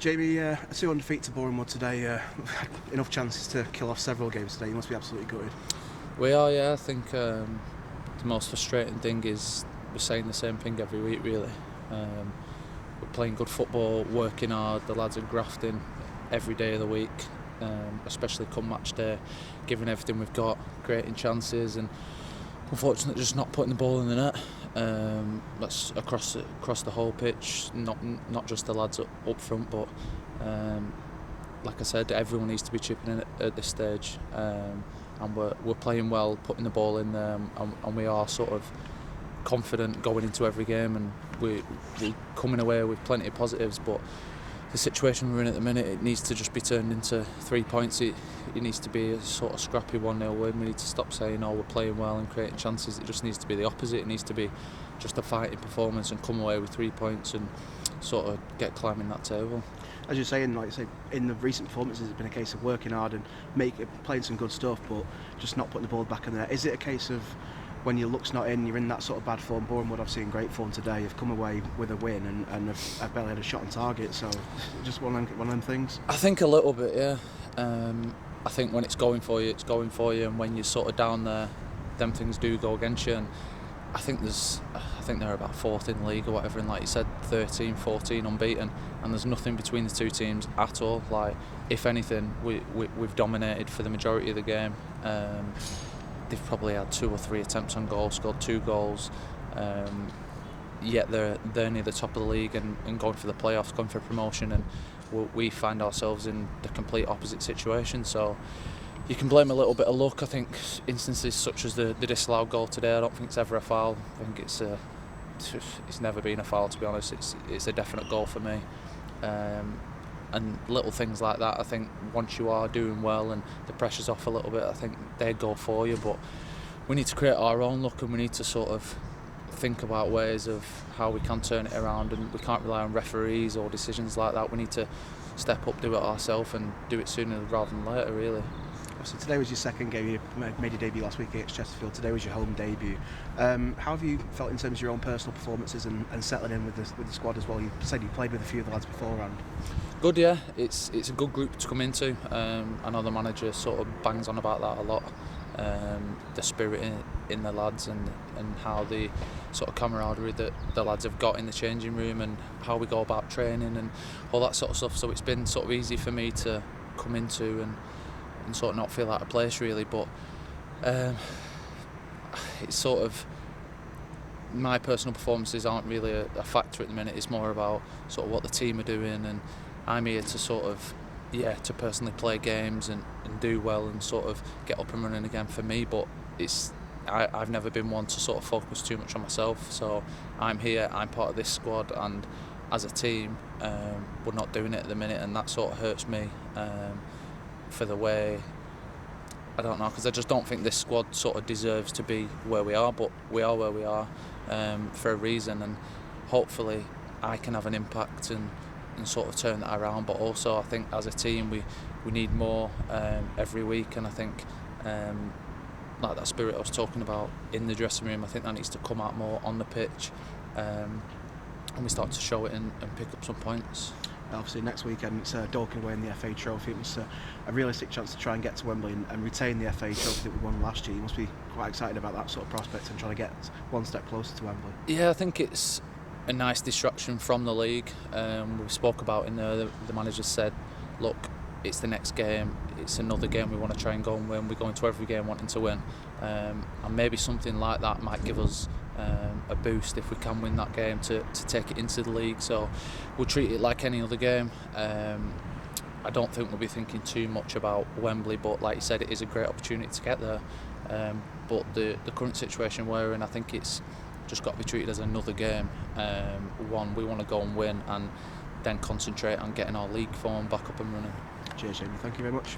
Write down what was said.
Jamie, a 2-1 defeat to Bournemouth today. Enough chances to kill off several games today. You must be absolutely gutted. We are, yeah. I think the most frustrating thing is we're saying the same thing every week, really. We're playing good football, working hard. The lads are grafting every day of the week, especially come match day, giving everything we've got, creating chances, and unfortunately just not putting the ball in the net. That's across the whole pitch, not just the lads up front, but like I said, everyone needs to be chipping in at this stage. And we're playing well, putting the ball in there, and we are sort of confident going into every game, and we're coming away with plenty of positives. But the situation we're in at the minute, it needs to just be turned into 3 points. It needs to be a sort of scrappy 1-0 win. We need to stop saying, oh, we're playing well and creating chances. It just needs to be the opposite. It needs to be just a fighting performance and come away with 3 points and sort of get climbing that table. As you're saying, like you say, in the recent performances, it's been a case of working hard and playing some good stuff, but just not putting the ball back in there. Is it a case of when your luck's not in, you're in that sort of bad form? Bournemouth obviously in great form today. You've come away with a win and have barely had a shot on target. So just one of them things. I think a little bit, yeah. I think when it's going for you, it's going for you, and when you're sort of down there, them things do go against you. And I think they're about 4th in the league or whatever, and like you said, 13, 14 unbeaten, and there's nothing between the two teams at all. Like, if anything, we've dominated for the majority of the game. They've probably had 2 or 3 attempts on goal, scored 2 goals, yet they're near the top of the league and going for the playoffs, going for promotion, and we find ourselves in the complete opposite situation. So you can blame a little bit of luck. I think instances such as the disallowed goal today, I don't think it's ever a foul. I think it's never been a foul, to be honest. It's a definite goal for me. And little things like that, I think once you are doing well and the pressure's off a little bit, I think they go for you. But we need to create our own luck, and we need to sort of think about ways of how we can turn it around, and we can't rely on referees or decisions like that. We need to step up, do it ourselves, and do it sooner rather than later, really. So today was your second game. You made your debut last week against Chesterfield. Today was your home debut. How have you felt in terms of your own personal performances and settling in with the squad as well? You said you played with a few of the lads beforehand. Good, yeah. It's a good group to come into. I know the manager sort of bangs on about that a lot. The spirit in the lads and how the sort of camaraderie that the lads have got in the changing room, and how we go about training and all that sort of stuff. So it's been sort of easy for me to come into and sort of not feel out of place, really. But it's sort of, my personal performances aren't really a factor at the minute. It's more about sort of what the team are doing, and I'm here to sort of, to personally play games and do well and sort of get up and running again for me. But I've never been one to sort of focus too much on myself. So I'm here, I'm part of this squad, and as a team, we're not doing it at the minute, and that sort of hurts me. For the way, I don't know, because I just don't think this squad sort of deserves to be where we are, but we are where we are for a reason, and hopefully I can have an impact and sort of turn that around. But also I think as a team we need more every week, and I think like that spirit I was talking about in the dressing room, I think that needs to come out more on the pitch, and we start to show it and pick up some points. Obviously next weekend it's Dorking away in the FA Trophy. It was a realistic chance to try and get to Wembley and retain the FA Trophy that we won last year. You must be quite excited about that sort of prospect and trying to get one step closer to Wembley. Yeah, I think it's a nice distraction from the league. We spoke about in there, the manager said, look, it's the next game, it's another game we want to try and go and win. We go into every game wanting to win, and maybe something like that might give us a boost if we can win that game to take it into the league. So we'll treat it like any other game. I don't think we'll be thinking too much about Wembley, but like you said, it is a great opportunity to get there. But the current situation we're in, I think it's just got to be treated as another game. One, we want to go and win, and then concentrate on getting our league form back up and running. Cheers, Jamie. Thank you very much.